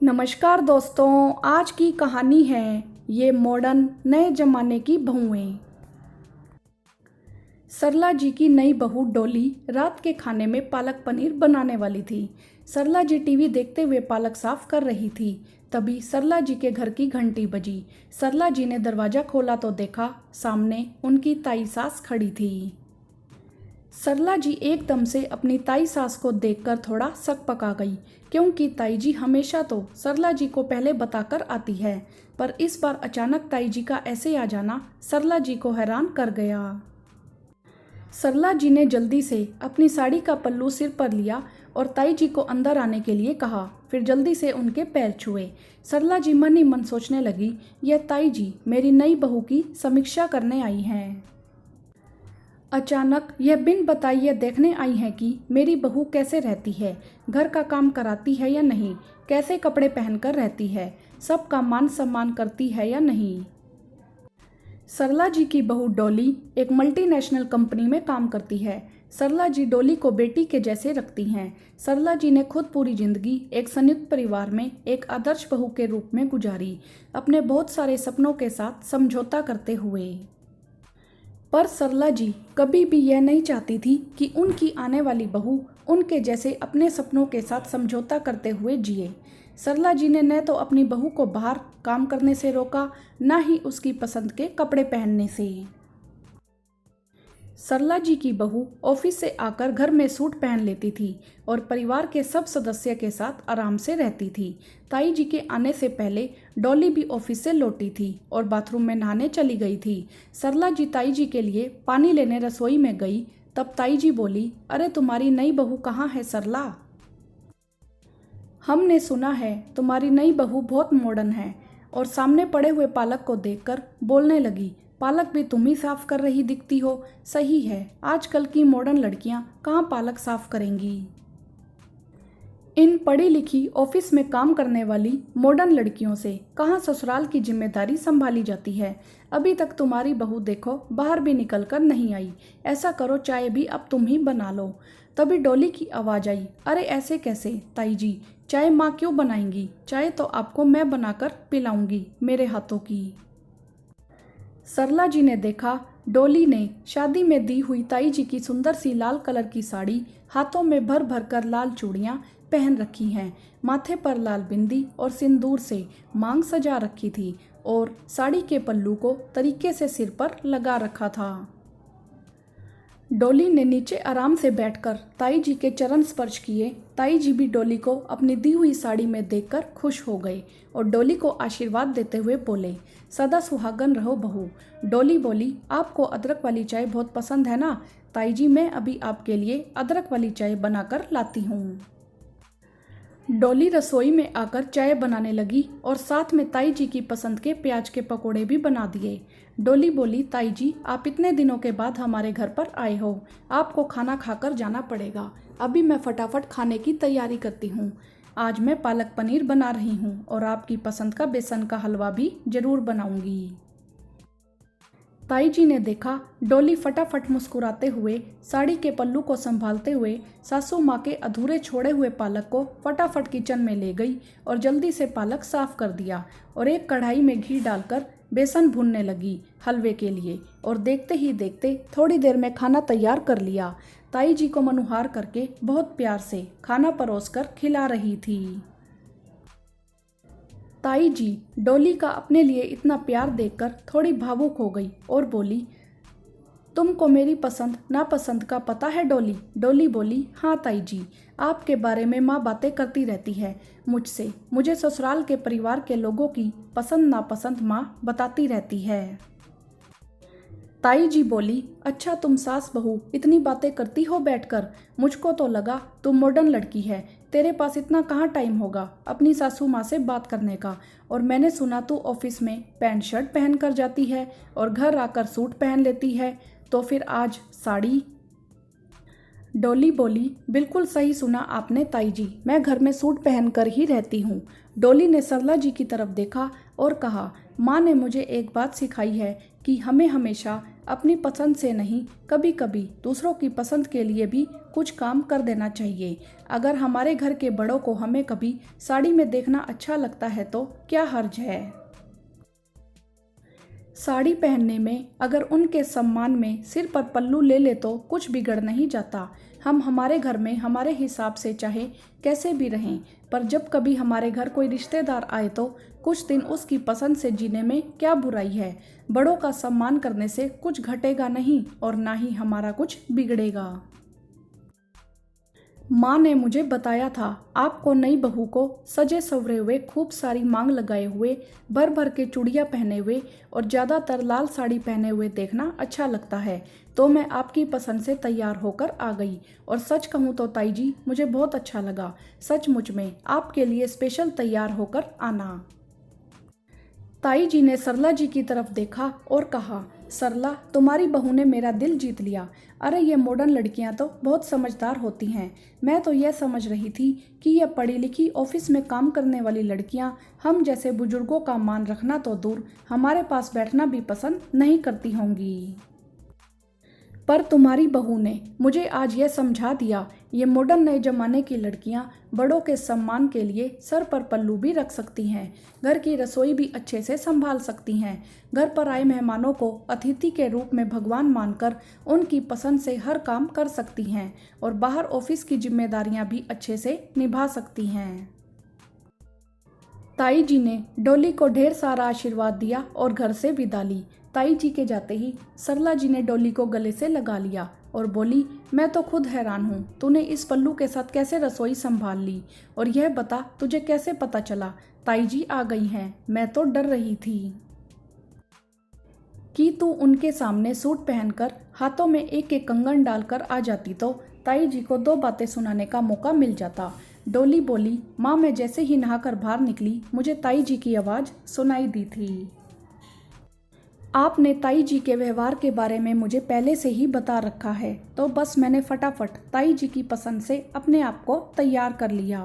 नमस्कार दोस्तों, आज की कहानी है ये मॉडर्न नए जमाने की बहुएं। सरला जी की नई बहू डॉली रात के खाने में पालक पनीर बनाने वाली थी। सरला जी टीवी देखते हुए पालक साफ कर रही थी। तभी सरला जी के घर की घंटी बजी। सरला जी ने दरवाजा खोला तो देखा सामने उनकी ताई सास खड़ी थी। सरला जी एकदम से अपनी ताई सास को देखकर थोड़ा सकपका गई, क्योंकि ताई जी हमेशा तो सरला जी को पहले बताकर आती है, पर इस बार अचानक ताई जी का ऐसे आ जाना सरला जी को हैरान कर गया। सरला जी ने जल्दी से अपनी साड़ी का पल्लू सिर पर लिया और ताई जी को अंदर आने के लिए कहा, फिर जल्दी से उनके पैर छुए। सरला जी मन ही मन सोचने लगी, यह ताई जी मेरी नई बहू की समीक्षा करने आई हैं। अचानक यह बिन बताए यह देखने आई हैं कि मेरी बहू कैसे रहती है, घर का काम कराती है या नहीं, कैसे कपड़े पहनकर रहती है, सबका मान सम्मान करती है या नहीं। सरला जी की बहू डॉली एक मल्टीनेशनल कंपनी में काम करती है। सरला जी डॉली को बेटी के जैसे रखती हैं। सरला जी ने खुद पूरी जिंदगी एक संयुक्त परिवार में एक आदर्श बहू के रूप में गुजारी, अपने बहुत सारे सपनों के साथ समझौता करते हुए। पर सरला जी कभी भी यह नहीं चाहती थी कि उनकी आने वाली बहू उनके जैसे अपने सपनों के साथ समझौता करते हुए जिए। सरला जी ने न तो अपनी बहू को बाहर काम करने से रोका, न ही उसकी पसंद के कपड़े पहनने से। सरला जी की बहू ऑफिस से आकर घर में सूट पहन लेती थी और परिवार के सब सदस्य के साथ आराम से रहती थी। ताई जी के आने से पहले डॉली भी ऑफिस से लौटी थी और बाथरूम में नहाने चली गई थी। सरला जी ताई जी के लिए पानी लेने रसोई में गई, तब ताई जी बोली, अरे तुम्हारी नई बहू कहाँ है सरला? हमने सुना है तुम्हारी नई बहू बहुत मॉडर्न है। और सामने पड़े हुए पालक को देखकर बोलने लगी, पालक भी तुम ही साफ कर रही दिखती हो। सही है, आजकल की मॉडर्न लड़कियां कहाँ पालक साफ करेंगी। इन पढ़ी लिखी ऑफिस में काम करने वाली मॉडर्न लड़कियों से कहाँ ससुराल की जिम्मेदारी संभाली जाती है। अभी तक तुम्हारी बहू देखो बाहर भी निकल कर नहीं आई। ऐसा करो चाय भी अब तुम ही बना लो। तभी डॉली की आवाज़ आई, अरे ऐसे कैसे ताई जी, चाय माँ क्यों बनाएंगी? चाय तो आपको मैं बनाकर पिलाऊंगी मेरे हाथों की। सरला जी ने देखा डॉली ने शादी में दी हुई ताई जी की सुंदर सी लाल कलर की साड़ी, हाथों में भर भर कर लाल चूड़ियां पहन रखी हैं, माथे पर लाल बिंदी और सिंदूर से मांग सजा रखी थी और साड़ी के पल्लू को तरीके से सिर पर लगा रखा था। डॉली ने नीचे आराम से बैठकर ताई जी के चरण स्पर्श किए। ताई जी भी डॉली को अपनी दी हुई साड़ी में देखकर खुश हो गए और डॉली को आशीर्वाद देते हुए बोले, सदा सुहागन रहो बहू। डॉली बोली, आपको अदरक वाली चाय बहुत पसंद है ना? ताई जी मैं अभी आपके लिए अदरक वाली चाय बनाकर लाती हूँ। डॉली रसोई में आकर चाय बनाने लगी और साथ में ताई जी की पसंद के प्याज के पकोड़े भी बना दिए। डॉली बोली, ताई जी आप इतने दिनों के बाद हमारे घर पर आए हो, आपको खाना खाकर जाना पड़ेगा। अभी मैं फटाफट खाने की तैयारी करती हूँ। आज मैं पालक पनीर बना रही हूँ और आपकी पसंद का बेसन का हलवा भी जरूर बनाऊंगी। ताई जी ने देखा डॉली फटाफट मुस्कुराते हुए साड़ी के पल्लू को संभालते हुए सासू माँ के अधूरे छोड़े हुए पालक को फटाफट किचन में ले गई और जल्दी से पालक साफ कर दिया और एक कढ़ाई में घी डालकर बेसन भूनने लगी हलवे के लिए। और देखते ही देखते थोड़ी देर में खाना तैयार कर लिया। ताई जी को मनुहार करके बहुत प्यार से खाना परोसकर खिला रही थी। ताई जी डॉली का अपने लिए इतना प्यार देखकर थोड़ी भावुक हो गई और बोली, तुमको मेरी पसंद नापसंद का पता है डॉली? डॉली बोली, हाँ ताई जी, आपके बारे में माँ बातें करती रहती है मुझसे। मुझे ससुराल के परिवार के लोगों की पसंद नापसंद माँ बताती रहती है। ताई जी बोली, अच्छा तुम सास बहू इतनी बातें करती हो बैठकर? मुझको तो लगा तुम मॉडर्न लड़की है, तेरे पास इतना कहाँ टाइम होगा अपनी सासू माँ से बात करने का। और मैंने सुना तू ऑफिस में पैंट शर्ट पहन कर जाती है और घर आकर सूट पहन लेती है, तो फिर आज साड़ी? डॉली बोली, बिल्कुल सही सुना आपने ताई जी, मैं घर में सूट पहनकर ही रहती हूँ। डॉली ने सरला जी की तरफ देखा और कहा, माँ ने मुझे एक बात सिखाई है कि हमें हमेशा अपनी पसंद से नहीं, कभी कभी दूसरों की पसंद के लिए भी कुछ काम कर देना चाहिए। अगर हमारे घर के बड़ों को हमें कभी साड़ी में देखना अच्छा लगता है तो क्या हर्ज है। साड़ी पहनने में अगर उनके सम्मान में सिर पर पल्लू ले ले तो कुछ बिगड़ नहीं जाता। हम हमारे घर में हमारे हिसाब से चाहे कैसे भी रहें, पर जब कभी हमारे घर कोई रिश्तेदार आए तो कुछ दिन उसकी पसंद से जीने में क्या बुराई है। बड़ों का सम्मान करने से कुछ घटेगा नहीं और ना ही हमारा कुछ बिगड़ेगा। माँ ने मुझे बताया था आपको नई बहू को सजे संवरे हुए, खूब सारी मांग लगाए हुए, भर भर के चूड़ियाँ पहने हुए और ज़्यादातर लाल साड़ी पहने हुए देखना अच्छा लगता है, तो मैं आपकी पसंद से तैयार होकर आ गई। और सच कहूँ तो ताई जी, मुझे बहुत अच्छा लगा, सचमुच में आपके लिए स्पेशल तैयार होकर आना। ताई जी ने सरला जी की तरफ देखा और कहा, सरला, तुम्हारी बहू ने मेरा दिल जीत लिया। अरे ये मॉडर्न लड़कियां तो बहुत समझदार होती हैं। मैं तो यह समझ रही थी कि ये पढ़ी लिखी ऑफिस में काम करने वाली लड़कियां हम जैसे बुजुर्गों का मान रखना तो दूर, हमारे पास बैठना भी पसंद नहीं करती होंगी। पर तुम्हारी बहू ने मुझे आज यह समझा दिया, ये मॉडर्न नए जमाने की लड़कियां बड़ों के सम्मान के लिए सर पर पल्लू भी रख सकती हैं, घर की रसोई भी अच्छे से संभाल सकती हैं, घर पर आए मेहमानों को अतिथि के रूप में भगवान मानकर उनकी पसंद से हर काम कर सकती हैं और बाहर ऑफिस की जिम्मेदारियां भी अच्छे से निभा सकती हैं। ताई जी ने डोली को ढेर सारा आशीर्वाद दिया और घर से विदा ली। ताई जी के जाते ही सरला जी ने डोली को गले से लगा लिया और बोली, मैं तो खुद हैरान हूँ, तूने इस पल्लू के साथ कैसे रसोई संभाल ली, और यह बता तुझे कैसे पता चला ताई जी आ गई हैं, मैं तो डर रही थी कि तू उनके सामने सूट पहनकर हाथों में एक एक कंगन डालकर आ जाती तो ताई जी को दो बातें सुनाने का मौका मिल जाता। डोली बोली, माँ, मैं जैसे ही नहाकर बाहर निकली मुझे ताई जी की आवाज़ सुनाई दी थी। आपने ताई जी के व्यवहार के बारे में मुझे पहले से ही बता रखा है, तो बस मैंने फटाफट ताई जी की पसंद से अपने आप को तैयार कर लिया।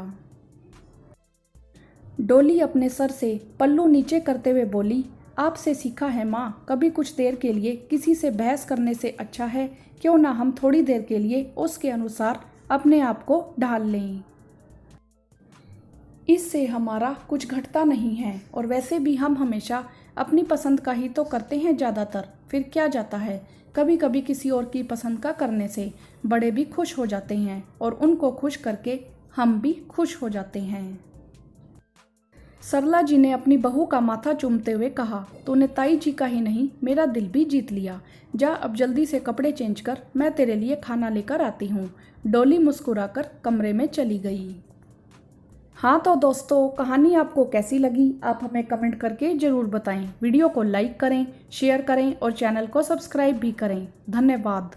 डोली अपने सर से पल्लू नीचे करते हुए बोली, आपसे सीखा है माँ, कभी कुछ देर के लिए किसी से बहस करने से अच्छा है क्यों ना हम थोड़ी देर के लिए उसके अनुसार अपने आप को ढाल लें। इससे हमारा कुछ घटता नहीं है और वैसे भी हम हमेशा अपनी पसंद का ही तो करते हैं ज़्यादातर, फिर क्या जाता है। कभी कभी किसी और की पसंद का करने से बड़े भी खुश हो जाते हैं और उनको खुश करके हम भी खुश हो जाते हैं। सरला जी ने अपनी बहू का माथा चूमते हुए कहा, तूने ताई जी का ही नहीं मेरा दिल भी जीत लिया। जा अब जल्दी से कपड़े चेंज कर, मैं तेरे लिए खाना लेकर आती हूँ। डोली मुस्कुराकर कमरे में चली गई। हाँ तो दोस्तों, कहानी आपको कैसी लगी आप हमें कमेंट करके ज़रूर बताएं। वीडियो को लाइक करें, शेयर करें और चैनल को सब्सक्राइब भी करें। धन्यवाद।